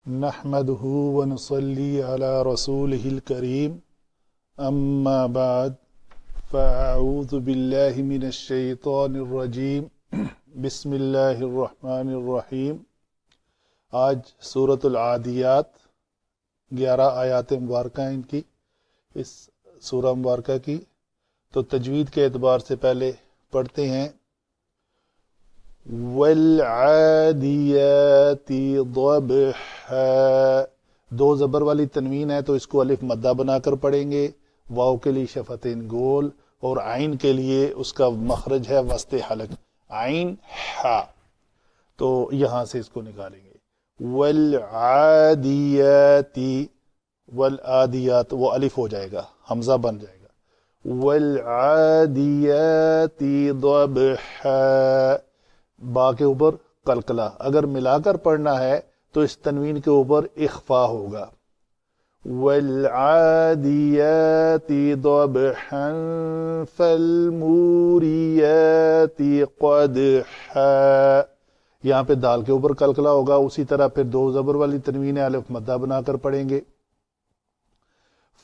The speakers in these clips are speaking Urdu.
نحمده ونصلي على رسوله الكريم اما بعد فاعوذ باللہ من الشیطان الرجیم بسم اللہ الرحمن الرحیم۔ آج سورۃ العادیات 11 آیات مبارکہ ان کی، اس سورہ مبارکہ کی، تو تجوید کے اعتبار سے پہلے پڑھتے ہیں والعادیات ضبحا، دو زبر والی تنوین ہے تو اس کو الف مدہ بنا کر پڑھیں گے، واو کے لیے شفتین گول، اور عین کے لیے اس کا مخرج ہے وسط حلق عین ہا، تو یہاں سے اس کو نکالیں گے والعادیات، والعادیات وہ الف ہو جائے گا، حمزہ بن جائے گا، والعادیات ضبحا، با کے اوپر قلقلہ، اگر ملا کر پڑھنا ہے تو اس تنوین کے اوپر اخفا ہوگا، والعادیات ضبحا فالموریات قدحا، یہاں پہ دال کے اوپر قلقلہ ہوگا، اسی طرح پھر دو زبر والی تنوین الف مدہ بنا کر پڑھیں گے،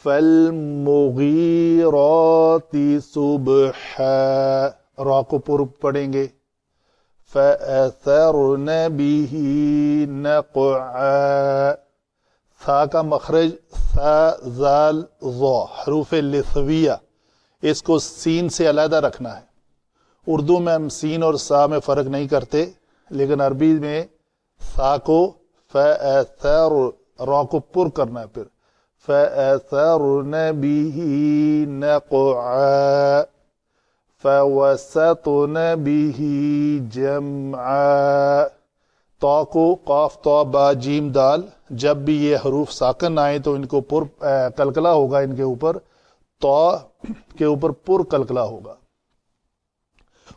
فالمغیرات صبحا، را کو پر پڑھیں گے، فَأَثَرْنَ بِهِ نَقْعًا، ثا کا مخرج ثا زال ظا، حروف لثویہ، اس کو سین سے علیحدہ رکھنا ہے۔ اردو میں ہم سین اور سا میں فرق نہیں کرتے، لیکن عربی میں ثا کو فَأَثَرْ، را کو پر کرنا ہے، پھر فَأَثَرْنَ بِهِ نَقْعًا فَوَسَطْنَ بِهِ جَمْعًا، تو کو قاف تو با جیم دال، جب بھی یہ حروف ساکن آئیں تو ان کو پر قلقلہ ہوگا، ان کے اوپر تو کے اوپر پر قلقلہ ہوگا،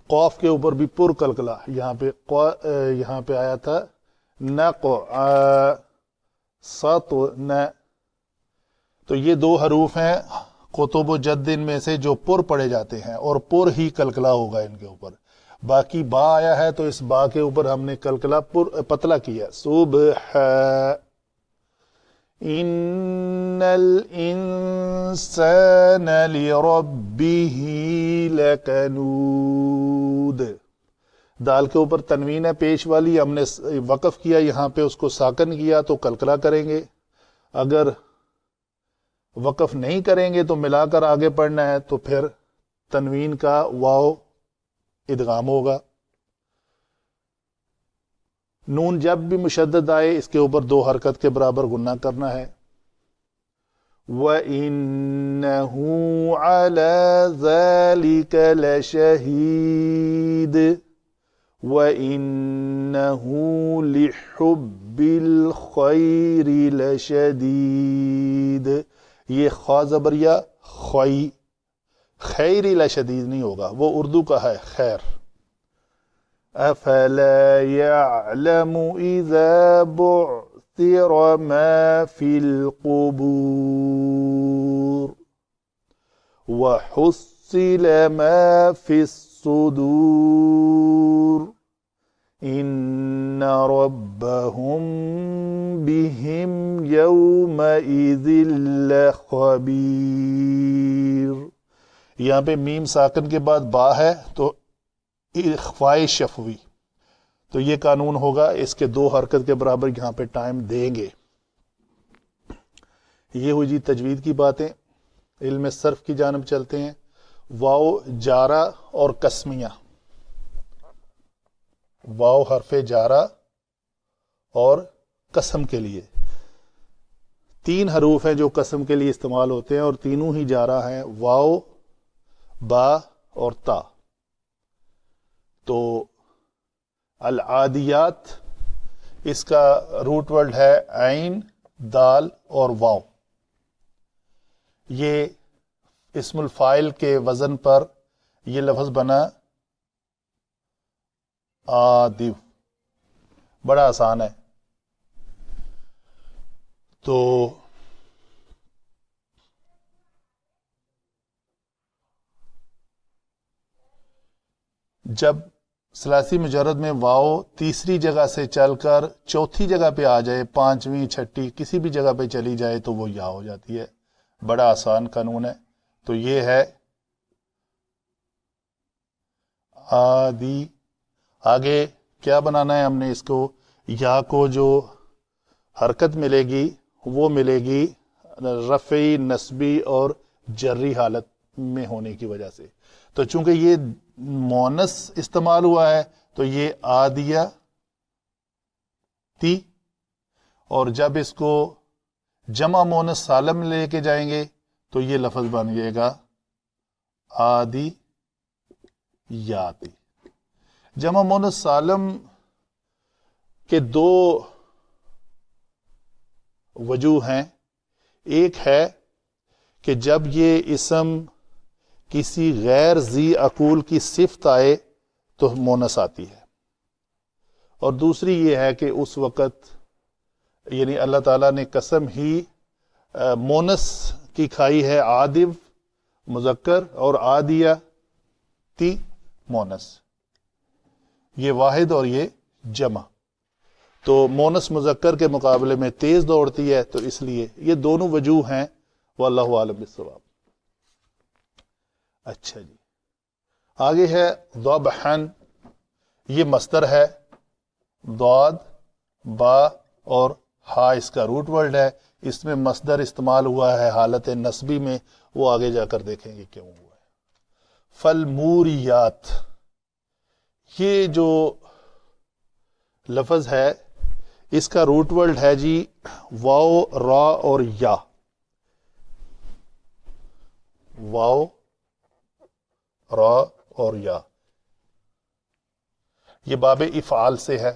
قاف کے اوپر بھی پر قلقلہ، یہاں پہ آیا تھا نقعا سطن، تو یہ دو حروف ہیں کتب و جد میں سے جو پر پڑھے جاتے ہیں، اور پر ہی قلقلہ ہوگا ان کے اوپر، باقی با آیا ہے تو اس با کے اوپر ہم نے قلقلہ پتلا کیا، صبح ان الانسان لربه لکنود، دال کے اوپر تنوین ہے پیش والی، ہم نے وقف کیا یہاں پہ، اس کو ساکن کیا تو قلقلہ کریں گے، اگر وقف نہیں کریں گے تو ملا کر آگے پڑھنا ہے تو پھر تنوین کا واو ادغام ہوگا۔ نون جب بھی مشدد آئے اس کے اوپر دو حرکت کے برابر گنہ کرنا ہے، وَإِنَّهُ عَلَى ذَلِكَ لَشَهِيدٌ وَإِنَّهُ لِحُبِّ الْخَيْرِ لَشَدِيدٌ، یہ خا زبریہ خوئی، خیری لشدید نہیں ہوگا، وہ اردو کا ہے خیر۔ افلا يعلم اذا بعثر ما في القبور وحصل ما في الصدور ان ربهم بهم يومئذ لخبير، یہاں پہ میم ساکن کے بعد با ہے تو اخفاء شفوی، تو یہ قانون ہوگا، اس کے دو حرکت کے برابر یہاں پہ ٹائم دیں گے۔ یہ ہوئی جی تجوید کی باتیں۔ علم صرف کی جانب چلتے ہیں۔ واو جارہ اور قسمیہ، واو حرف جارہ اور قسم کے لیے، تین حروف ہیں جو قسم کے لیے استعمال ہوتے ہیں، اور تینوں ہی جارہ ہیں، واو، با اور تا۔ تو العادیات اس کا روٹ ورڈ ہے عین، دال اور واو، یہ اسم الفاعل کے وزن پر یہ لفظ بنا آدیو، بڑا آسان ہے۔ تو جب ثلاثی مجرد میں واو تیسری جگہ سے چل کر چوتھی جگہ پہ آ جائے، پانچویں چھٹی کسی بھی جگہ پہ چلی جائے تو وہ یا ہو جاتی ہے. بڑا آسان قانون ہے. تو یہ ہے آدی. آگے کیا بنانا ہے ہم نے؟ اس کو یا کو جو حرکت ملے گی وہ ملے گی رفعی، نصبی اور جری حالت میں ہونے کی وجہ سے. تو چونکہ یہ مونس استعمال ہوا ہے تو یہ آدیہ تی، اور جب اس کو جمع مونس سالم لے کے جائیں گے تو یہ لفظ بن جائے گا آدی یاتی. جمع مونس سالم کے دو وجوہ ہیں. ایک ہے کہ جب یہ اسم کسی غیر ذی عقول کی صفت آئے تو مونس آتی ہے، اور دوسری یہ ہے کہ اس وقت یعنی اللہ تعالیٰ نے قسم ہی مونس کی کھائی ہے، عادب مذکر اور عادیہ تی مونس، یہ واحد اور یہ جمع. تو مونس مذکر کے مقابلے میں تیز دوڑتی ہے، تو اس لیے یہ دونوں وجوہ ہیں. واللہ عالم بالصواب. اچھا جی، آگے ہے ذبحن. یہ مصدر ہے، ضاد با اور ہا اس کا روٹ ورڈ ہے. اس میں مصدر استعمال ہوا ہے حالت نصبی میں، وہ آگے جا کر دیکھیں گے کیوں ہوا ہے. فالموریات، یہ جو لفظ ہے اس کا روٹ ورڈ ہے جی واو را اور یا. واو را اور یا، یہ باب افعال سے ہے.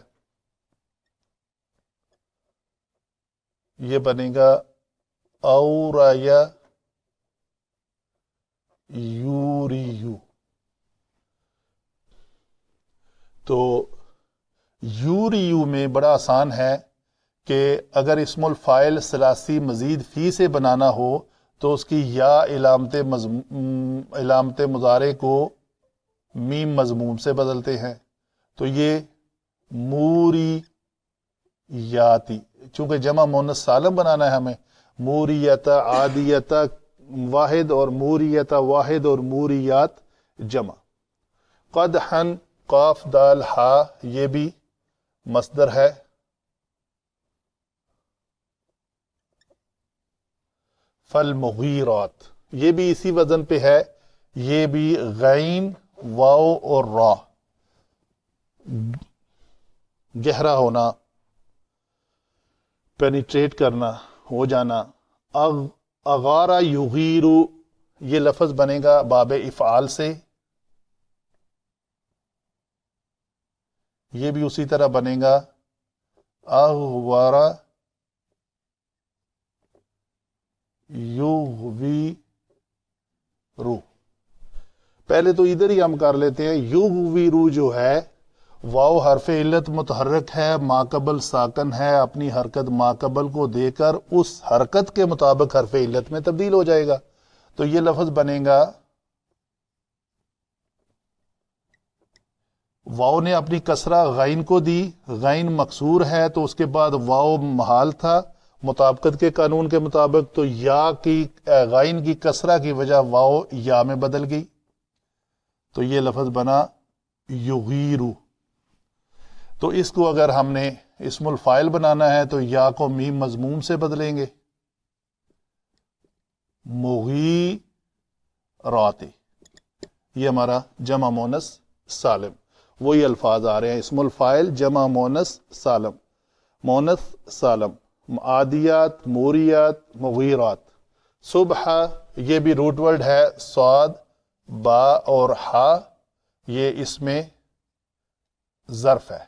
یہ بنے گا اوریا یوریو. تو یوریو میں بڑا آسان ہے کہ اگر اسم الفاعل ثلاثی مزید فی سے بنانا ہو تو اس کی یا علامت مضارع کو میم مضموم سے بدلتے ہیں. تو یہ موری یاتی، چونکہ جمع مونس سالم بنانا ہے ہمیں، موریتا عادیتا واحد اور موریتا واحد اور موریات جمع. قدحن قاف دال ہا، یہ بھی مصدر ہے. فالمغیرات، یہ بھی اسی وزن پہ ہے. یہ بھی غین واو اور را، گہرا ہونا، پینیٹریٹ کرنا، ہو جانا. اغارا یغیرو، یہ لفظ بنے گا باب افعال سے. یہ بھی اسی طرح بنے گا اغوارا یغوی رو. پہلے تو ادھر ہی ہم کر لیتے ہیں. یغوی رو جو ہے واو حرف علت متحرک ہے، ماقبل ساکن ہے، اپنی حرکت ماقبل کو دے کر اس حرکت کے مطابق حرف علت میں تبدیل ہو جائے گا. تو یہ لفظ بنے گا، واو نے اپنی کسرہ غین کو دی، غین مکسور ہے تو اس کے بعد واو محال تھا مطابقت کے قانون کے مطابق، تو یا کی غین کی کسرہ کی وجہ واو یا میں بدل گئی. تو یہ لفظ بنا یغیرو. تو اس کو اگر ہم نے اسم الفاعل بنانا ہے تو یا کو میم مضموم سے بدلیں گے، مغیرات. یہ ہمارا جمع مونس سالم، وہی الفاظ آ رہے ہیں. اسم الفاعل جمع مونس سالم، مونس سالم، عادیات، موریات، مغیرات. صبح، یہ بھی روٹ ورڈ ہے، صاد با اور ہا، یہ اس میں ظرف ہے.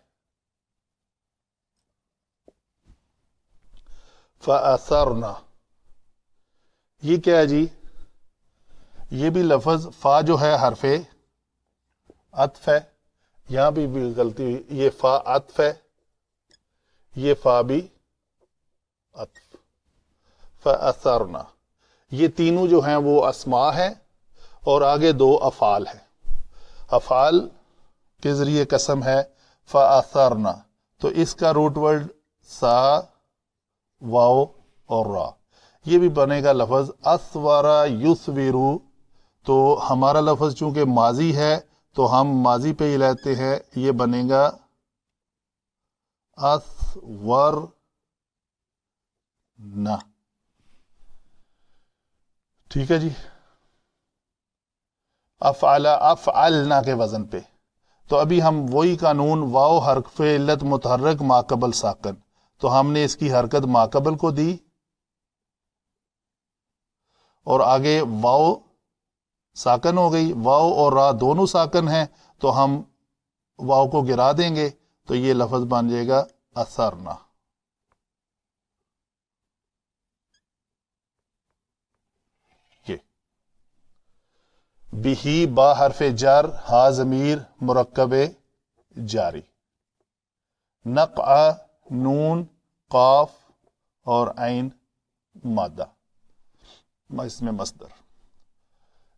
فَأَثَرْنَا، یہ کیا ہے جی؟ یہ بھی لفظ فا جو ہے حرف عطف ہے. یہاں بھی غلطی ہوئی، یہ فا عطف ہے، یہ فا بھی عطف. فَأَثَرْنَا، یہ تینوں جو ہیں وہ اسماء ہیں اور آگے دو افعال ہیں. افعال کے ذریعے قسم ہے، فَأَثَرْنَا، تو اس کا روٹ ورڈ سا، واو اور را، یہ بھی بنے گا لفظ اسورا یسورو. تو ہمارا لفظ چونکہ ماضی ہے تو ہم ماضی پہ ہی لیتے ہیں، یہ بنے گا اسور نہ. ٹھیک ہے جی. افعلا افعلنا کے وزن پہ. تو ابھی ہم وہی قانون، واو حرف علت متحرک ماقبل ساکن، تو ہم نے اس کی حرکت ماقبل کو دی، اور آگے واو ساکن ہو گئی، واو اور را دونوں ساکن ہیں تو ہم واو کو گرا دیں گے، تو یہ لفظ بن جائے گا اثرنا. یہ بہی با حرف جر، ہا ضمیر مرکب جاری، نقع نون قاف اور عین مادہ، اس میں مصدر.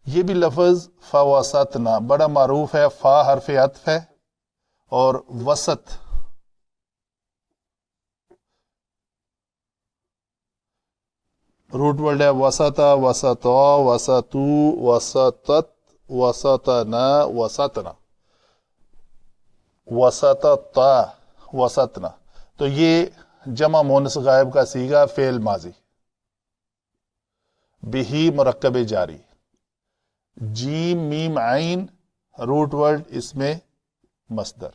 یہ بھی لفظ فوسطنا بڑا معروف ہے، فا حرف عطف ہے اور وسط روٹ ورڈ ہے، وسطا وسطا وسطو وسطت وسطنا وسطنا وسطتا وسطنا. تو یہ جمع مونس غائب کا صیغہ فعل ماضی. بہی مرکب جاری، جیم میم عین روٹ ورڈ اس میں مصدر.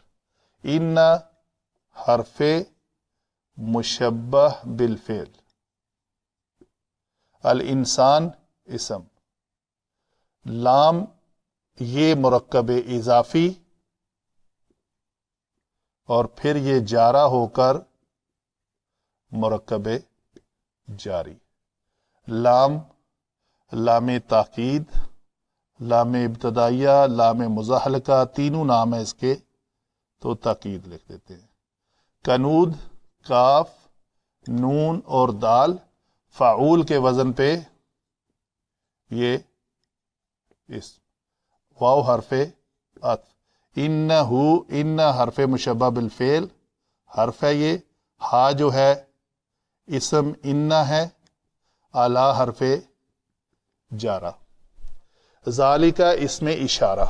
ان حرف مشبہ بالفعل، الانسان اسم، لام یہ مرکب اضافی اور پھر یہ جارا ہو کر مرکب جاری. لام لام تاکید، لام ابتدائیہ، لام مزاحلقہ، تینوں نام ہے اس کے، تو تاکید لکھ دیتے ہیں. کنود کاف نون اور دال فعول کے وزن پہ یہ اس واو حرف عطف. انہو ان حرف مشبہ بالفعل حرف ہے، یہ ہا جو ہے اسم ان ہے، اعلی حرف جارہ. ذالکہ اس میں اشارہ،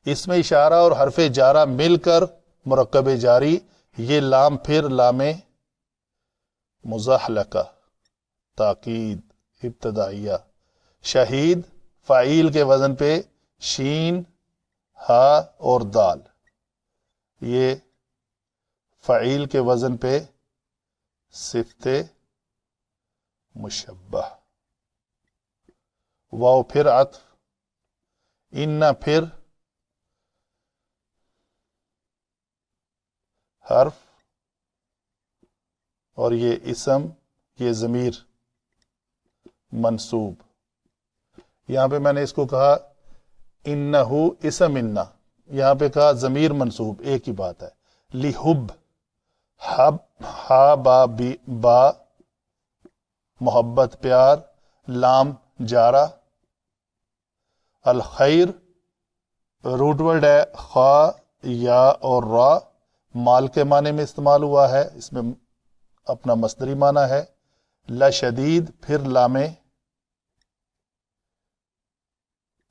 اس میں اشارہ اور حرف جارہ مل کر مرکب جاری. یہ لام پھر لام مزاحلقہ تاکید ابتدائیہ. شہید فعیل کے وزن پہ شین ہا اور دال، یہ فعیل کے وزن پہ صفت مشبہ. واو پھر عطف، ان پھر حرف اور یہ اسم، یہ ضمیر منصوب. یہاں پہ میں نے اس کو کہا انہو اسم انا، یہاں پہ کہا ضمیر منصوب، ایک ہی بات ہے. لحب حب ہا با با محبت پیار، لام جارہ. الخیر روٹ ورڈ ہے، خا یا اور را مال کے معنی میں استعمال ہوا ہے، اس میں اپنا مصدری معنی ہے. لشدید پھر لام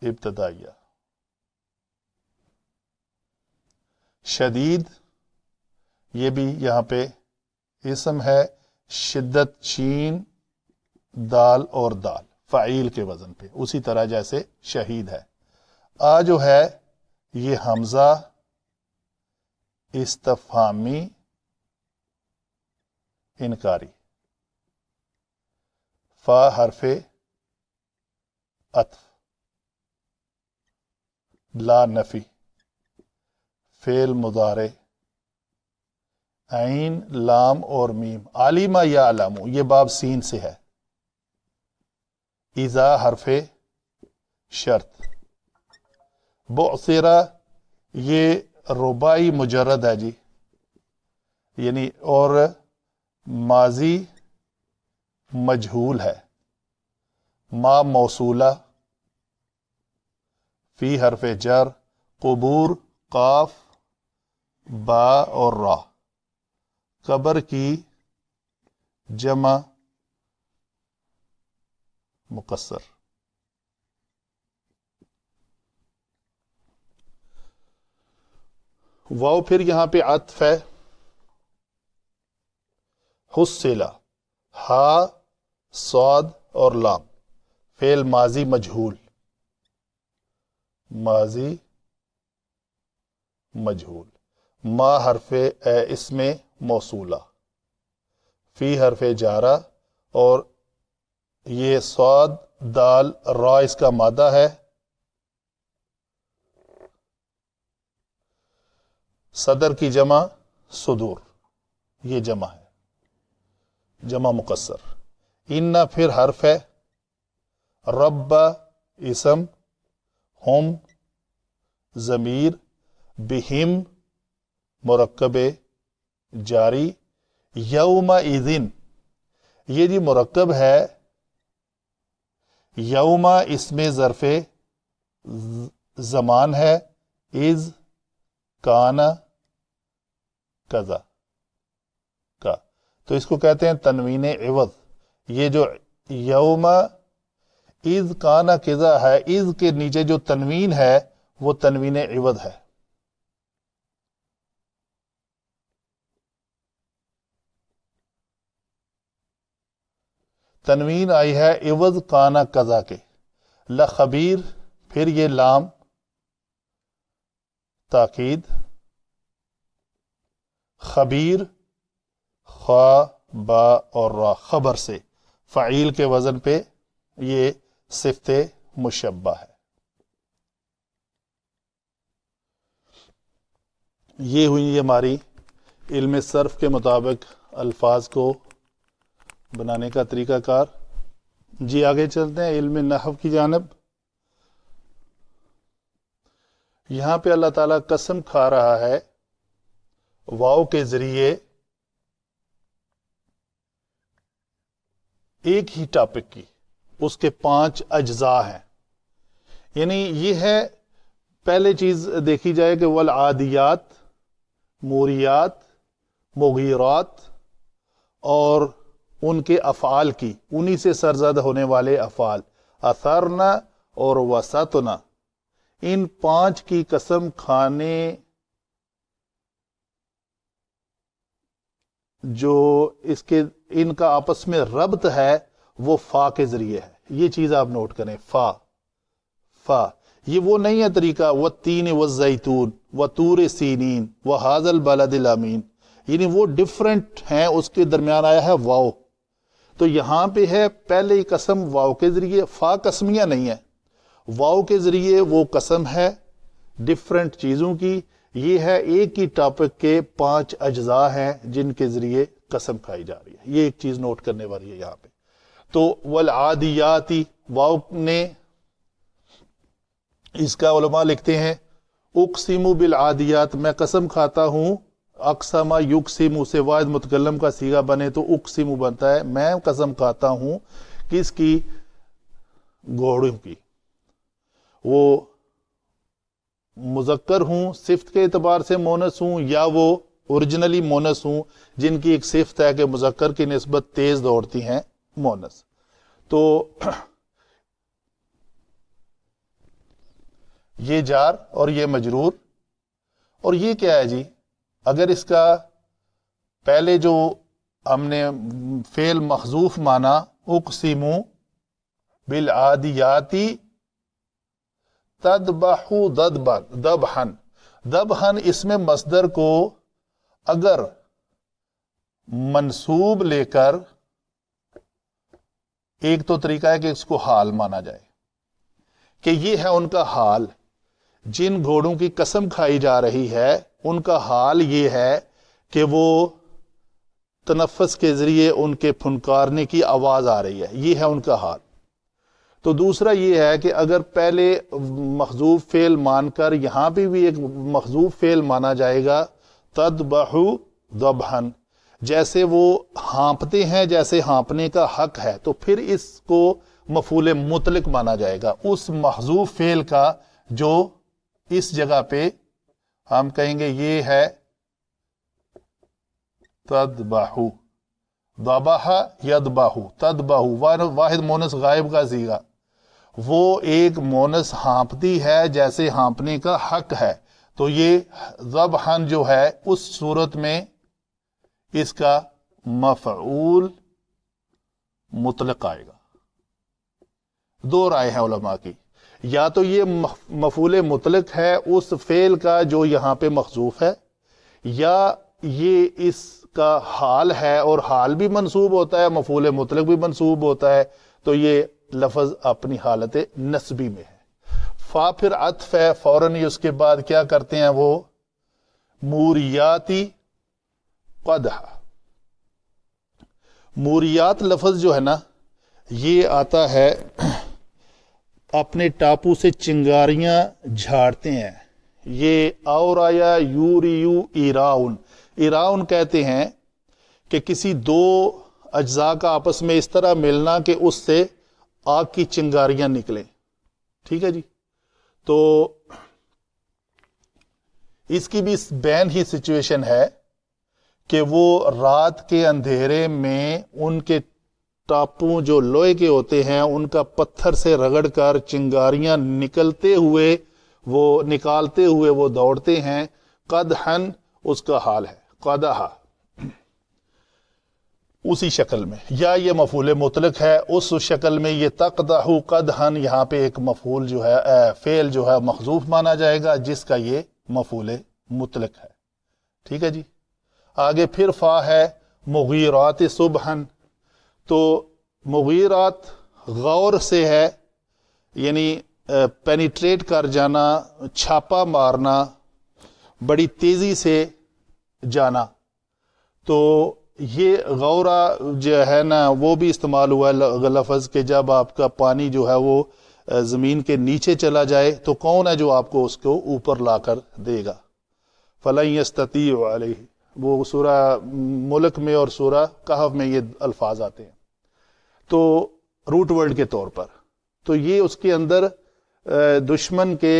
ابتدائیہ. شدید یہ بھی یہاں پہ اسم ہے، شدت شین دال اور دال فعیل کے وزن پہ، اسی طرح جیسے شہید ہے. آ جو ہے یہ حمزہ استفہامی انکاری. فا حرف عطف، لا نفی فعل مضارع، عین لام اور میم. عالمہ یا علامو یہ باب سین سے ہے. اذا حرف شرط. بعثرہ یہ رباعی مجرد ہے جی، یعنی اور ماضی مجہول ہے. ما موصولہ فی حرف جر، قبور قاف با اور را، قبر کی جمع مقصر۔ واو پھر یہاں پہ عطف ہے، حصلہ، ہا صاد اور لام، فعل ماضی مجہول، ماضی مجہول، ما حرف اس میں موصولہ، فی حرف جارہ، اور یہ صاد دال را اس کا مادہ ہے، صدر کی جمع صدور، یہ جمع ہے، جمع مقصر۔ ان پھر حرف ہے، رب اسم، ہم ضمیر، بہم مرکب جاری، یوم اذن یہ جی مرکب ہے، یوم اس میں ظرف زمان ہے، از کانا کذا کا، تو اس کو کہتے ہیں تنوین عوض۔ یہ جو یوم از کانا کذا ہے، از کے نیچے جو تنوین ہے وہ تنوین عوض ہے۔ تنوین آئی ہے عوض کانا کذا کے، لخبیر پھر یہ لام تاکید، خبیر خا با اور را، خبر سے، فعیل کے وزن پہ یہ صفت مشبہ ہے۔ یہ ہوئی ہماری علم صرف کے مطابق الفاظ کو بنانے کا طریقہ کار۔ جی آگے چلتے ہیں علم نحو کی جانب۔ یہاں پہ اللہ تعالیٰ قسم کھا رہا ہے واو کے ذریعے ایک ہی ٹاپک کی، اس کے 5 اجزاء ہیں، یعنی یہ ہے پہلے چیز دیکھی جائے کہ والعادیات، موریات، مغیرات، اور ان کے افعال کی، انہی سے سرزد ہونے والے افعال، اثرنا اور وسطنا، ان 5 کی قسم کھانے جو اس کے ان کا آپس میں ربط ہے وہ فا کے ذریعے ہے۔ یہ چیز آپ نوٹ کریں، فا یہ وہ نہیں ہے طریقہ والتین والزیتون وطور سینین وہذا البلد الامین، یعنی وہ ڈفرنٹ ہیں، اس کے درمیان آیا ہے واو۔ تو یہاں پہ ہے پہلے ہی قسم واو کے ذریعے، فا قسمیہ نہیں ہے، واو کے ذریعے وہ قسم ہے ڈفرنٹ چیزوں کی۔ یہ ہے ایک ہی ٹاپک کے 5 اجزاء ہیں جن کے ذریعے قسم کھائی جا رہی ہے۔ یہ ایک چیز نوٹ کرنے والی ہے یہاں پہ۔ تو والعادیاتی، واو نے اس کا علماء لکھتے ہیں اقسم بالعادیات، میں قسم کھاتا ہوں، اقسم یقسم سے واحد متکلم کا صیغہ بنے تو اقسم بنتا ہے، میں قسم کھاتا ہوں کس کی؟ گھوڑوں کی۔ وہ مذکر ہوں، صفت کے اعتبار سے مونس ہوں، یا وہ اوریجنلی مونس ہوں جن کی ایک صفت ہے کہ مذکر کی نسبت تیز دوڑتی ہیں، مونس۔ تو یہ جار اور یہ مجرور، اور یہ کیا ہے جی؟ اگر اس کا پہلے جو ہم نے فعل محذوف مانا اقسم بالعادیاتی تذبح دبحن، اس میں مصدر کو اگر منصوب لے کر، ایک تو طریقہ ہے کہ اس کو حال مانا جائے کہ یہ ہے ان کا حال، جن گھوڑوں کی قسم کھائی جا رہی ہے ان کا حال یہ ہے کہ وہ تنفس کے ذریعے ان کے پھنکارنے کی آواز آ رہی ہے، یہ ہے ان کا حال۔ تو دوسرا یہ ہے کہ اگر پہلے محذوف فعل مان کر یہاں پہ بھی ایک محذوف فعل مانا جائے گا، تذبح ذبحن، جیسے وہ ہانپتے ہیں، جیسے ہانپنے کا حق ہے، تو پھر اس کو مفعول مطلق مانا جائے گا، اس محذوف فعل کا جو اس جگہ پہ ہم کہیں گے یہ ہے تذبحو، ذبح یذبح، تذبح واحد مونس غائب کا صیغہ، وہ ایک مونس ہانپتی ہے جیسے ہانپنے کا حق ہے، تو یہ ذبحن جو ہے اس صورت میں اس کا مفعول مطلق آئے گا۔ دو رائے ہیں علماء کی، یا تو یہ مفعول مطلق ہے اس فعل کا جو یہاں پہ محذوف ہے، یا یہ اس کا حال ہے اور حال بھی منصوب ہوتا ہے، مفعول مطلق بھی منصوب ہوتا ہے، تو یہ لفظ اپنی حالت نسبی میں ہے۔ فا پھر عطف ہے، فوراً ہی اس کے بعد کیا کرتے ہیں وہ موریاتی قدح۔ موریات لفظ جو ہے نا یہ آتا ہے اپنے ٹاپو سے چنگاریاں جھاڑتے ہیں، یہ اور آیا یوریو ایراؤن۔ ایراؤن کہتے ہیں کہ کسی دو اجزاء کا آپس میں اس طرح ملنا کہ اس سے آگ کی چنگاریاں نکلیں، ٹھیک ہے جی۔ تو اس کی بھی بین ہی سچویشن ہے کہ وہ رات کے اندھیرے میں ان کے ٹاپو جو لوہے کے ہوتے ہیں ان کا پتھر سے رگڑ کر چنگاریاں نکالتے ہوئے وہ دوڑتے ہیں۔ قدحن اس کا حال ہے، قدح اسی شکل میں، یا یہ مفعول مطلق ہے اس شکل میں، یہ تقدح قدحن یہاں پہ ایک مفعول جو ہے فعل جو ہے محذوف مانا جائے گا جس کا یہ مفعول مطلق ہے، ٹھیک ہے جی۔ آگے پھر فا ہے مغیرات صبحن، تو مغیرات غور سے ہے، یعنی پینیٹریٹ کر جانا، چھاپا مارنا، بڑی تیزی سے جانا، تو یہ غورہ جو ہے نا وہ بھی استعمال ہوا ہے لفظ کہ جب آپ کا پانی جو ہے وہ زمین کے نیچے چلا جائے تو کون ہے جو آپ کو اس کو اوپر لا کر دے گا؟ فَلَن يَسْتَطِيعُوا عَلَيْهِ، وہ سورہ ملک میں اور سورہ کہف میں یہ الفاظ آتے ہیں، تو روٹ ورڈ کے طور پر، تو یہ اس کے اندر دشمن کے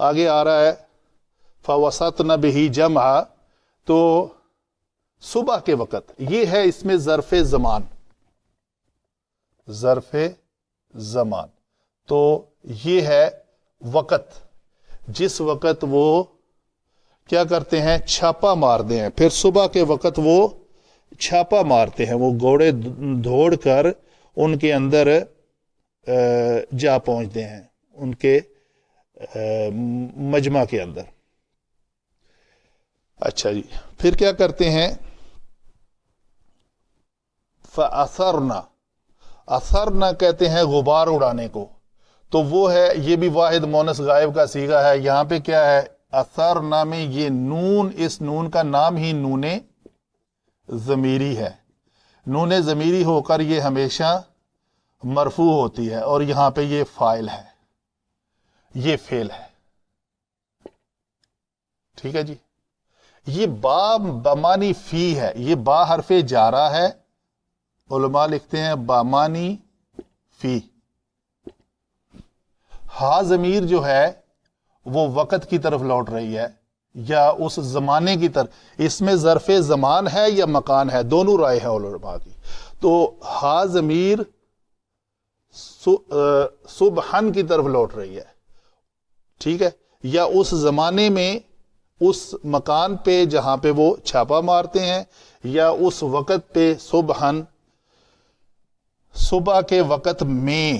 آگے آ رہا ہے فَوَسَطْنَ بِهِ جَمْعًا، تو صبح کے وقت یہ ہے اس میں ظرف زمان، ظرف زمان، تو یہ ہے وقت جس وقت وہ کیا کرتے ہیں، چھاپا مارتے ہیں، پھر صبح کے وقت وہ چھاپا مارتے ہیں، وہ گھوڑے دوڑ کر ان کے اندر جا پہنچتے ہیں، ان کے مجمع کے اندر۔ اچھا جی، پھر کیا کرتے ہیں، فَأَثَرْنَا، اثرنا کہتے ہیں غبار اڑانے کو، تو وہ ہے، یہ بھی واحد مونس غائب کا صیغہ ہے۔ یہاں پہ کیا ہے، اثرنا میں یہ نون، اس نون کا نام ہی نون ضمیری ہے، نون ضمیری ہو کر یہ ہمیشہ مرفوع ہوتی ہے، اور یہاں پہ یہ فاعل ہے، یہ فعل ہے، ٹھیک ہے جی۔ یہ با بمانی فی ہے، یہ با حرف جارہ ہے، علماء لکھتے ہیں بامانی فی۔ ہا ضمیر جو ہے وہ وقت کی طرف لوٹ رہی ہے یا اس زمانے کی طرف، اس میں ظرف زمان ہے یا مکان ہے، دونوں رائے ہیں علماء کی۔ تو ہا ضمیر صبحن کی طرف لوٹ رہی ہے، ٹھیک ہے، یا اس زمانے میں اس مکان پہ جہاں پہ وہ چھاپا مارتے ہیں، یا اس وقت پہ صبحن، صبح کے وقت میں،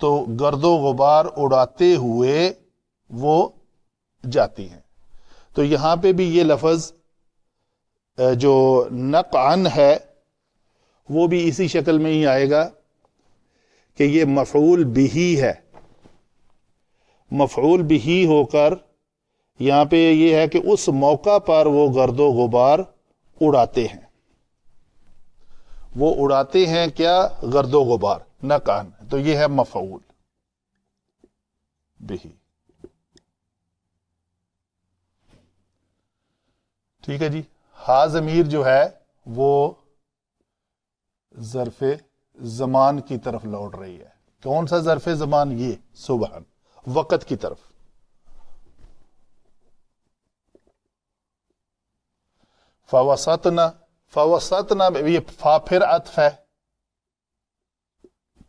تو گرد و غبار اڑاتے ہوئے وہ جاتی ہیں۔ تو یہاں پہ بھی یہ لفظ جو نقعن ہے وہ بھی اسی شکل میں ہی آئے گا کہ یہ مفعول بہی ہے، مفعول بہی ہو کر یہاں پہ یہ ہے کہ اس موقع پر وہ گرد و غبار اڑاتے ہیں، وہ اڑاتے ہیں کیا، گرد و غبار، نقعن، تو یہ ہے مفعول بہی، ٹھیک ہے جی۔ ہا ضمیر جو ہے وہ ظرف زمان کی طرف لوٹ رہی ہے، کون سا ظرف زمان، یہ صبحن، وقت کی طرف. فوسطنا، فوسطنا یہ فا پھر عطف ہے،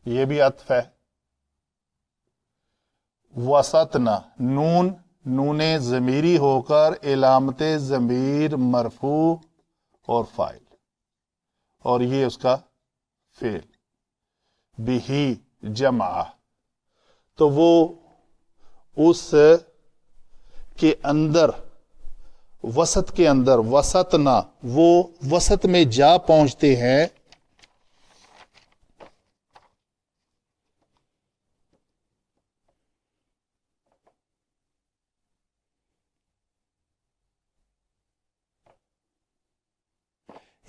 یہ بھی عطف ہے. وسطنا نون، نون ضمیری ہو کر علامت ضمیر مرفوع اور فاعل، اور یہ اس کا فعل. بہی جمع، تو وہ اس کے اندر، وسط کے اندر، وسطنا وہ وسط میں جا پہنچتے ہیں.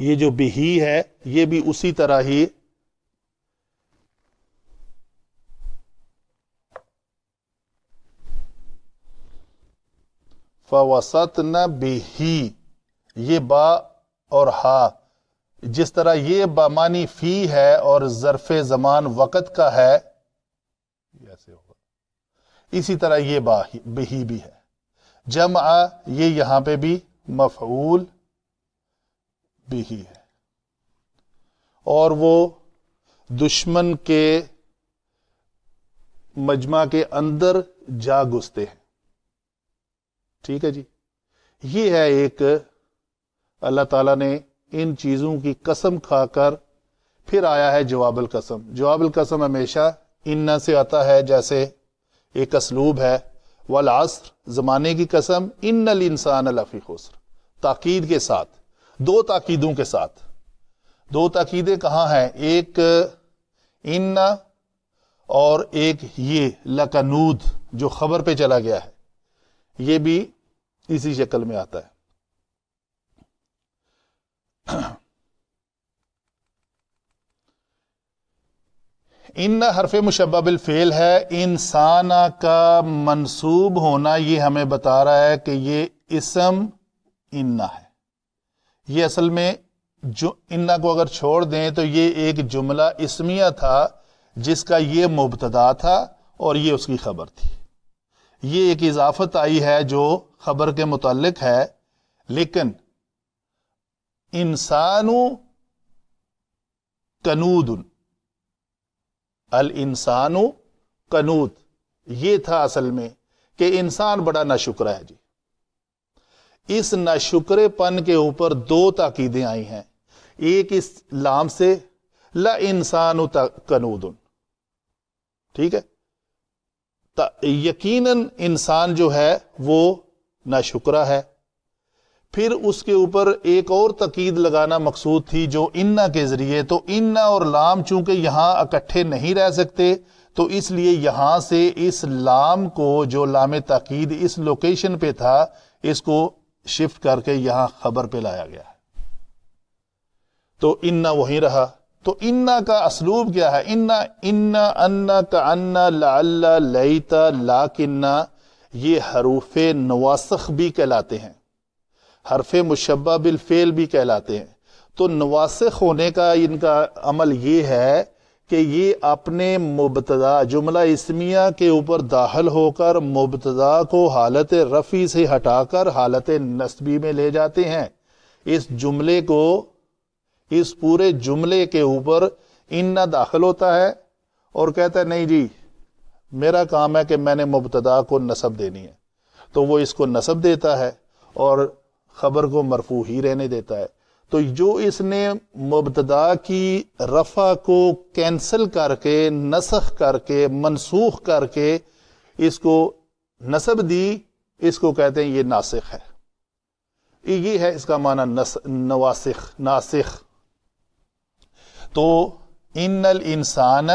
یہ جو بہی ہے یہ بھی اسی طرح ہی فوسطنا بہی، یہ با اور ہا، جس طرح یہ بامانی فی ہے اور ظرف زمان وقت کا ہے، ایسے ہوگا، اسی طرح یہ بہی بھی ہے. جمع یہ یہاں پہ بھی مفعول بہی ہے، اور وہ دشمن کے مجمع کے اندر جا گھستے ہیں. ٹھیک ہے جی. یہ ہے ایک، اللہ تعالیٰ نے ان چیزوں کی قسم کھا کر پھر آیا ہے جواب القسم. جواب القسم ہمیشہ ان سے آتا ہے، جیسے ایک اسلوب ہے، والعصر زمانے کی قسم، ان الانسان لفی خسر، تاکید کے ساتھ، دو تاکیدوں کے ساتھ. دو تاکیدیں کہاں ہیں؟ ایک ان اور ایک یہ لکنود جو خبر پہ چلا گیا ہے، یہ بھی اسی شکل میں آتا ہے. ان حرف مشبہ بالفعل ہے. انسان کا منصوب ہونا یہ ہمیں بتا رہا ہے کہ یہ اسم ان ہے. یہ اصل میں جو ان کو اگر چھوڑ دیں تو یہ ایک جملہ اسمیہ تھا جس کا یہ مبتدا تھا اور یہ اس کی خبر تھی. یہ ایک اضافت آئی ہے جو خبر کے متعلق ہے، لیکن انسانو کنود، الانسانو کنود، یہ تھا اصل میں کہ انسان بڑا ناشکرا ہے جی. اس ناشکرے پن کے اوپر دو تاکیدیں آئی ہیں. ایک اس لام سے، لا انسان کنود، ٹھیک ہے، یقیناً انسان جو ہے وہ ناشکرا ہے. پھر اس کے اوپر ایک اور تاکید لگانا مقصود تھی جو انا کے ذریعے، تو انا اور لام چونکہ یہاں اکٹھے نہیں رہ سکتے، تو اس لیے یہاں سے اس لام کو جو لام تاکید اس لوکیشن پہ تھا، اس کو شفٹ کر کے یہاں خبر پہ لایا گیا ہے. تو انا وہیں رہا. تو انا کا اسلوب کیا ہے؟ انا کا لعل لیت لاکنہ، یہ حروف نواسخ بھی کہلاتے ہیں، حرف مشبہ بالفعل بھی کہلاتے ہیں. تو نواسخ ہونے کا ان کا عمل یہ ہے کہ یہ اپنے مبتدا جملہ اسمیہ کے اوپر داخل ہو کر مبتدا کو حالت رفعی سے ہٹا کر حالت نصبی میں لے جاتے ہیں. اس جملے کو، اس پورے جملے کے اوپر انا داخل ہوتا ہے اور کہتا ہے نہیں جی میرا کام ہے کہ میں نے مبتدا کو نصب دینی ہے، تو وہ اس کو نصب دیتا ہے اور خبر کو مرفوع ہی رہنے دیتا ہے. تو جو اس نے مبتدا کی رفع کو کینسل کر کے، نسخ کر کے، منسوخ کر کے اس کو نصب دی، اس کو کہتے ہیں یہ ناسخ ہے. یہ ہے اس کا معنی نواسخ، ناسخ. تو ان الانسان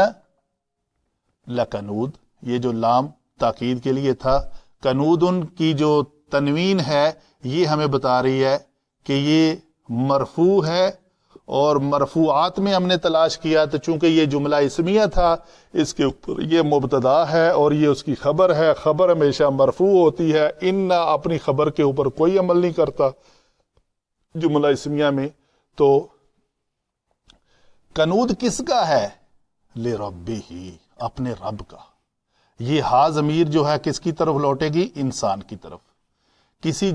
لکنود، یہ جو لام تاکید کے لیے تھا، کنود ان کی جو تنوین ہے یہ ہمیں بتا رہی ہے کہ یہ مرفوع ہے. اور مرفوعات میں ہم نے تلاش کیا تو چونکہ یہ جملہ اسمیہ تھا، اس کے اوپر یہ مبتدا ہے اور یہ اس کی خبر ہے. خبر ہمیشہ مرفوع ہوتی ہے. ان اپنی خبر کے اوپر کوئی عمل نہیں کرتا جملہ اسمیہ میں. تو کنود کس کا ہے؟ لربہ، اپنے رب کا. یہ ہا ضمیر جو ہے کس کی طرف لوٹے گی؟ انسان کی طرف. کسی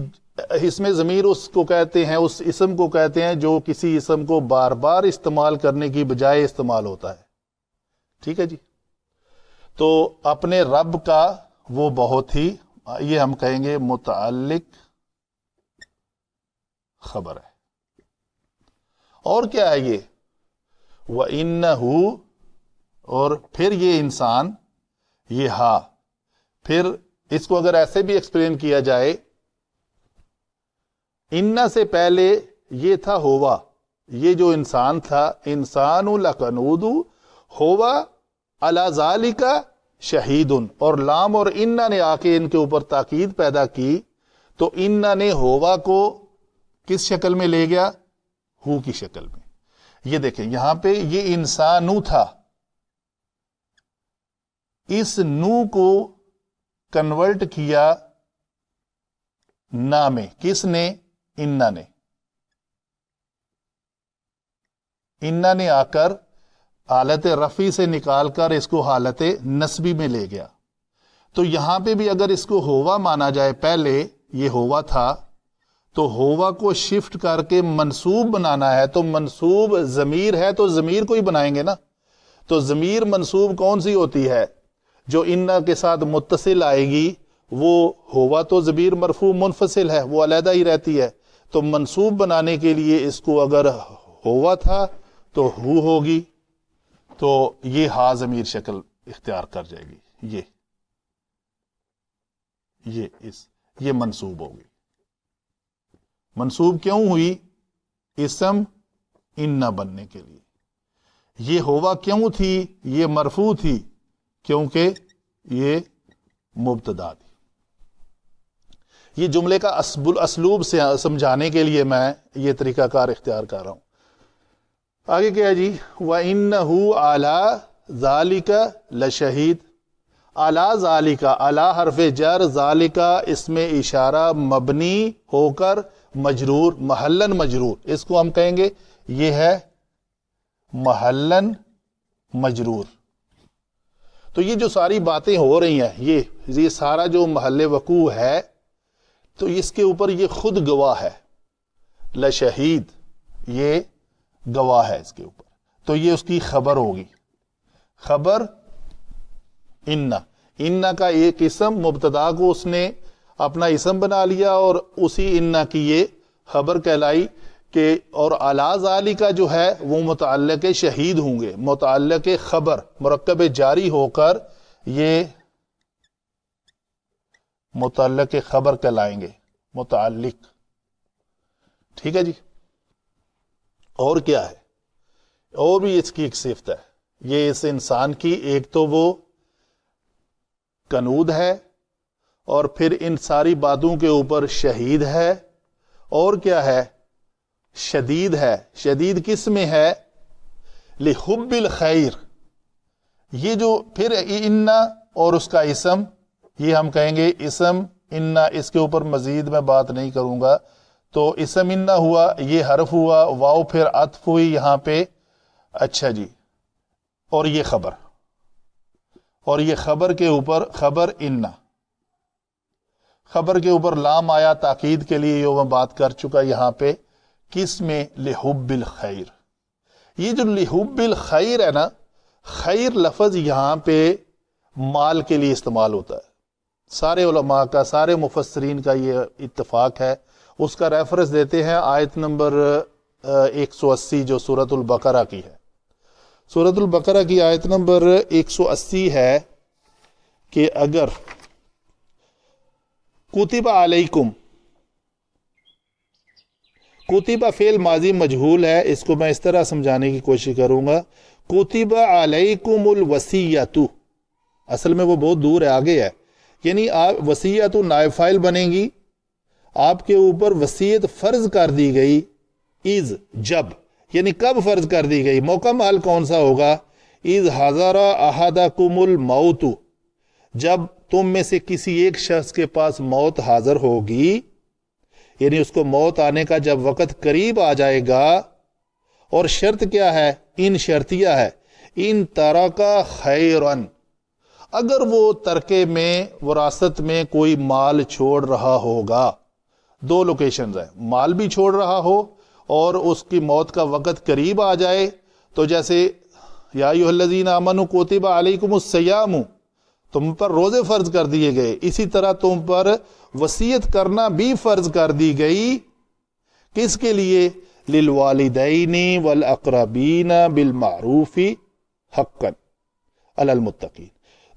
اس میں ضمیر اس کو کہتے ہیں، اس اسم کو کہتے ہیں جو کسی اسم کو بار بار استعمال کرنے کی بجائے استعمال ہوتا ہے. ٹھیک ہے جی. تو اپنے رب کا وہ بہت ہی، یہ ہم کہیں گے متعلق خبر ہے. اور کیا ہے یہ؟ وَإِنَّهُ، اور پھر یہ انسان، یہ ہا، پھر اس کو اگر ایسے بھی ایکسپلین کیا جائے، انہ سے پہلے یہ تھا ہوا، یہ جو انسان تھا، انسان لکنود، ہوا علی ذالک شہید، اور لام اور انہ نے آ کے ان کے اوپر تاکید پیدا کی، تو انہ نے ہوا کو کس شکل میں لے گیا؟ ہو کی شکل میں. یہ دیکھیں یہاں پہ یہ انسانو تھا، اس نو کو کنورٹ کیا نا میں، کس نے؟ انہ نے. انہ نے آ کر حالت رفعی سے نکال کر اس کو حالت نسبی میں لے گیا. تو یہاں پہ بھی اگر اس کو ہوا مانا جائے، پہلے یہ ہوا تھا، تو ہوا کو شفٹ کر کے منصوب بنانا ہے، تو منصوب ضمیر ہے تو ضمیر کو ہی بنائیں گے نا. تو ضمیر منصوب کون سی ہوتی ہے؟ جو انہ کے ساتھ متصل آئے گی، وہ ہوا تو ضمیر مرفوع منفصل ہے، وہ علیحدہ ہی رہتی ہے. تو منصوب بنانے کے لیے اس کو اگر ہوا تھا تو ہو ہوگی، تو یہ ہا ضمیر شکل اختیار کر جائے گی. یہ منصوب ہوگی. منصوب کیوں ہوئی؟ اسم انہ بننے کے لیے. یہ ہوا کیوں تھی؟ یہ مرفوع تھی کیونکہ یہ مبتدا تھی. یہ جملے کا اسلوب سے سمجھانے کے لیے میں یہ طریقہ کار اختیار کر رہا ہوں. آگے کیا ہے جی؟ وَإِنَّهُ عَلَى ذَلِكَ لَشَهِيدٌ. عَلَى ذَلِكَ، عَلَى حرف جر، ذَلِكَ اس میں اشارہ مبنی ہو کر مجرور، محلن مجرور، اس کو ہم کہیں گے یہ ہے محلن مجرور. تو یہ جو ساری باتیں ہو رہی ہیں، یہ سارا جو محل وقوع ہے، تو اس کے اوپر یہ خود گواہ ہے. لشہید، یہ گواہ ہے اس کے اوپر. تو یہ اس کی خبر ہوگی. خبر انہ کا ایک اسم، مبتدا کو اس نے اپنا اسم بنا لیا اور اسی انہ کی یہ خبر کہلائی کہ، اور علی ذالک جو ہے وہ متعلق شہید ہوں گے. متعلق خبر مرکب جاری ہو کر یہ متعلق خبر کہلائیں گے. متعلق. ٹھیک ہے جی. اور کیا ہے؟ اور بھی اس کی ایک صفت ہے. یہ اس انسان کی ایک تو وہ کنود ہے، اور پھر ان ساری باتوں کے اوپر شہید ہے، اور کیا ہے؟ شدید ہے. شدید کس میں ہے؟ لحب الخیر. یہ جو پھر انہ اور اس کا اسم، یہ ہم کہیں گے اسم انہ. اس کے اوپر مزید میں بات نہیں کروں گا. تو اسم انہ ہوا، یہ حرف ہوا، واو پھر عطف ہوئی یہاں پہ. اچھا جی. اور یہ خبر، اور یہ خبر کے اوپر خبر انہ، خبر کے اوپر لام آیا تاکید کے لیے، یہ میں بات کر چکا یہاں پہ. کس میں؟ لحب الخیر. یہ جو لحب الخیر ہے نا، خیر لفظ یہاں پہ مال کے لیے استعمال ہوتا ہے. سارے علماء کا، سارے مفسرین کا یہ اتفاق ہے. اس کا ریفرنس دیتے ہیں آیت نمبر 180 جو سورۃ البقرہ کی ہے. سورۃ البقرہ کی آیت نمبر 180 ہے کہ اگر کتب علیکم، کتب فعل ماضی مجہول ہے، اس کو میں اس طرح سمجھانے کی کوشش کروں گا. کتب علیکم الوصیۃ، اصل میں وہ بہت دور ہے، آگے ہے. یعنی آپ وصیت نائب فاعل بنے گی، آپ کے اوپر وصیت فرض کر دی گئی. از، جب، یعنی کب فرض کر دی گئی؟ موقع محل کون سا ہوگا؟ از حضر احدکم الموت، جب تم میں سے کسی ایک شخص کے پاس موت حاضر ہوگی، یعنی اس کو موت آنے کا جب وقت قریب آ جائے گا. اور شرط کیا ہے؟ ان شرطیہ ہے. ان ترک خیرن، اگر وہ ترکے میں وراثت میں کوئی مال چھوڑ رہا ہوگا، دو لوکیشنز ہیں، مال بھی چھوڑ رہا ہو اور اس کی موت کا وقت قریب آ جائے، تو جیسے یا ایھا الذین آمنوا کتب علیکم الصیام، تم پر روزے فرض کر دیے گئے، اسی طرح تم پر وصیت کرنا بھی فرض کر دی گئی، کس کے لیے؟ للوالدین والاقربین بالمعروف حقا علی المتقین،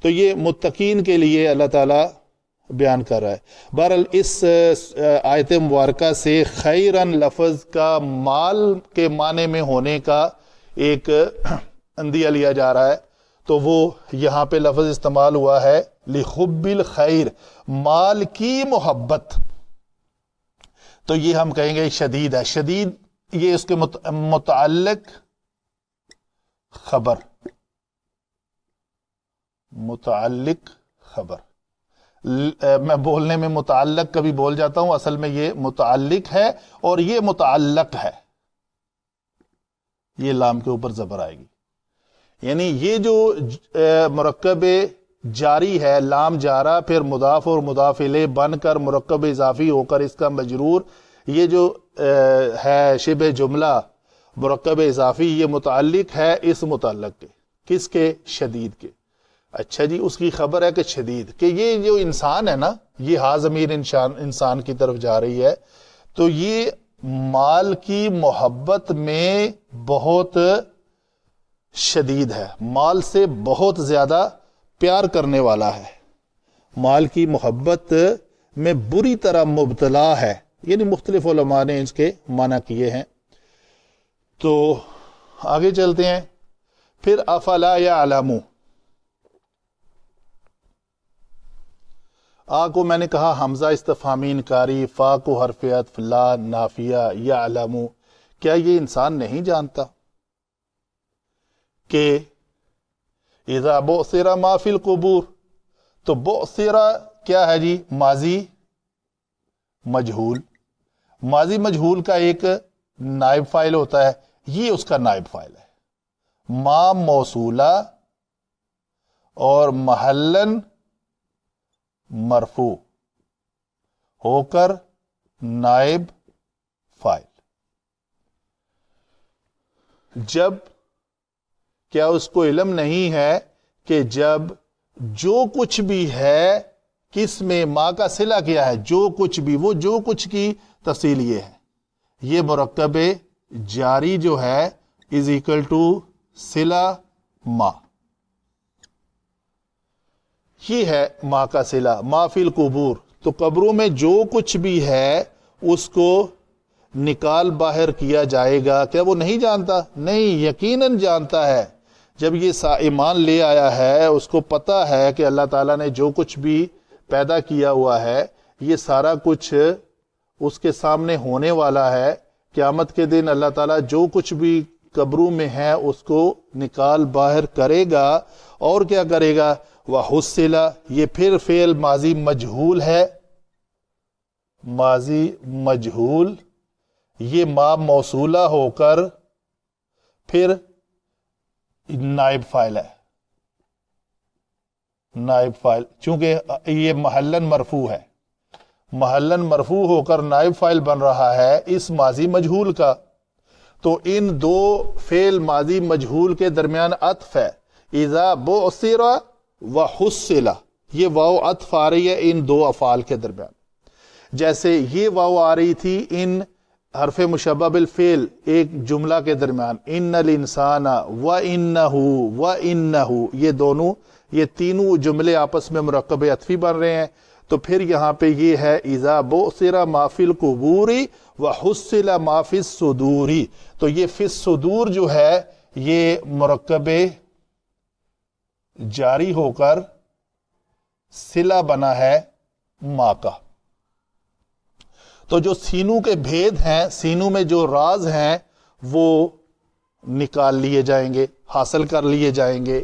تو یہ متقین کے لیے اللہ تعالیٰ بیان کر رہا ہے۔ بہرحال اس آیت مبارکہ سے خیرن لفظ کا مال کے معنی میں ہونے کا ایک اندیہ لیا جا رہا ہے، تو وہ یہاں پہ لفظ استعمال ہوا ہے لحب الخیر، مال کی محبت، تو یہ ہم کہیں گے شدید ہے۔ شدید یہ اس کے متعلق خبر، متعلق خبر، میں بولنے میں متعلق کبھی بول جاتا ہوں، اصل میں یہ متعلق ہے اور یہ متعلق ہے، یہ لام کے اوپر زبر آئے گی، یعنی یہ جو مرکب جاری ہے، لام جارہ پھر مضاف اور مضاف الیہ بن کر مرکب اضافی ہو کر اس کا مجرور، یہ جو ہے شبہ جملہ مرکب اضافی، یہ متعلق ہے اس متعلق کے، کس کے؟ شدید کے۔ اچھا جی، اس کی خبر ہے کہ شدید، کہ یہ جو انسان ہے نا، یہ ہا ضمیر انسان کی طرف جا رہی ہے، تو یہ مال کی محبت میں بہت شدید ہے، مال سے بہت زیادہ پیار کرنے والا ہے، مال کی محبت میں بری طرح مبتلا ہے، یعنی مختلف علماء نے اس کے معنی کیے ہیں۔ تو آگے چلتے ہیں، پھر افلا یعلم، آ کو میں نے کہا حمزہ استفہامی انکاری، فا کو حرف عطف، لا نافیہ، یعلم، کیا یہ انسان نہیں جانتا کہ اذا بعثر ما فی القبور، تو بعثر کیا ہے جی؟ ماضی مجہول، ماضی مجہول کا ایک نائب فاعل ہوتا ہے، یہ اس کا نائب فاعل ہے، ما موصولہ اور محلن مرفوع ہو کر نائب فاعل۔ جب کیا اس کو علم نہیں ہے کہ جب جو کچھ بھی ہے، کس میں ما کا صلہ کیا ہے؟ جو کچھ بھی، وہ جو کچھ کی تفصیل یہ ہے، یہ مرکب جاری جو ہے از اکول ٹو صلہ ما، یہ ہے ما کا صلہ، ما فی القبور، تو قبروں میں جو کچھ بھی ہے اس کو نکال باہر کیا جائے گا، کیا وہ نہیں جانتا؟ نہیں، یقیناً جانتا ہے۔ جب یہ ایمان لے آیا ہے، اس کو پتا ہے کہ اللہ تعالیٰ نے جو کچھ بھی پیدا کیا ہوا ہے، یہ سارا کچھ اس کے سامنے ہونے والا ہے، قیامت کے دن اللہ تعالیٰ جو کچھ بھی قبروں میں ہے اس کو نکال باہر کرے گا، اور کیا کرے گا؟ وَحُصِّلَ، یہ پھر فعل ماضی مجہول ہے، ماضی مجہول، یہ ما موصولہ ہو کر پھر نائب فاعل ہے، نائب فاعل، چونکہ یہ محلن مرفوع ہے، محلن مرفوع ہو کر نائب فاعل بن رہا ہے اس ماضی مجہول کا، تو ان دو فعل ماضی مجہول کے درمیان عطف ہے، اذا بعثر وحصل، یہ واو عطف آ رہی ہے ان دو افعال کے درمیان، جیسے یہ واو آ رہی تھی ان حرف مشبہ بالفعل ایک جملہ کے درمیان، ان الانسان وانہ، یہ دونوں، یہ تینوں جملے آپس میں مرکب عطفی بن رہے ہیں، تو پھر یہاں پہ یہ ہے اذا بعثر ما فی القبور وحصل ما فی الصدور، تو یہ فی الصدور جو ہے یہ مرکب جاری ہو کر صلہ بنا ہے ما کا، تو جو سینوں کے بھید ہیں، سینوں میں جو راز ہیں وہ نکال لیے جائیں گے، حاصل کر لیے جائیں گے،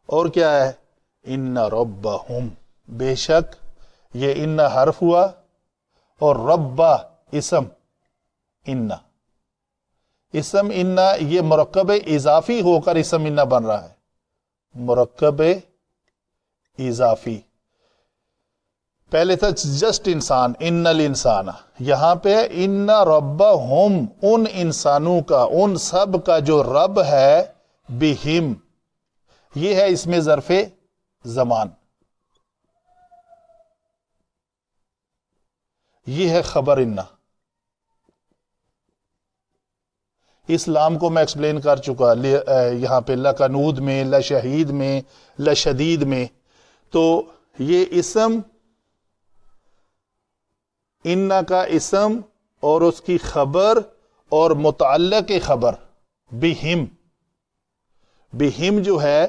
اور کیا ہے؟ ان ربہم، بے شک یہ ان حرف ہوا اور رب اسم ان، اسم ان یہ مرکب اضافی ہو کر اسم ان بن رہا ہے، مرکب اضافی. پہلے تھا جسٹ انسان، ان الانسان، یہاں پہ ان ربہم، ان انسانوں کا، ان سب کا جو رب ہے، بہم، یہ ہے اس میں ظرف زمان، یہ ہے خبر انا. اسلام کو میں ایکسپلین کر چکا یہاں پہ لکنود میں، لشہید میں، لشدید میں. تو یہ اسم، انا کا اسم اور اس کی خبر اور متعلق خبر بہم. بہم جو ہے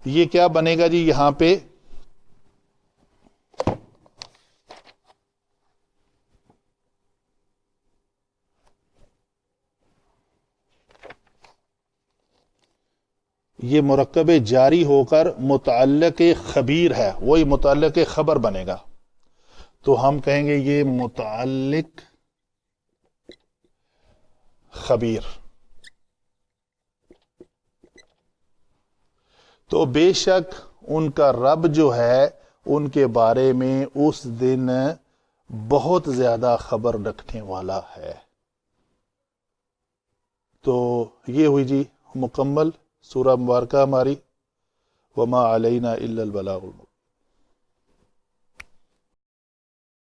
یہ کیا بنے گا جی یہاں پہ؟ یہ مرکب جاری ہو کر متعلق خبیر ہے، وہی متعلق خبر بنے گا. تو ہم کہیں گے یہ متعلق خبیر. تو بے شک ان کا رب جو ہے ان کے بارے میں اس دن بہت زیادہ خبر رکھنے والا ہے. تو یہ ہوئی جی مکمل سورہ مبارکہ ہماری. وما علینا الا البلاغ المبین.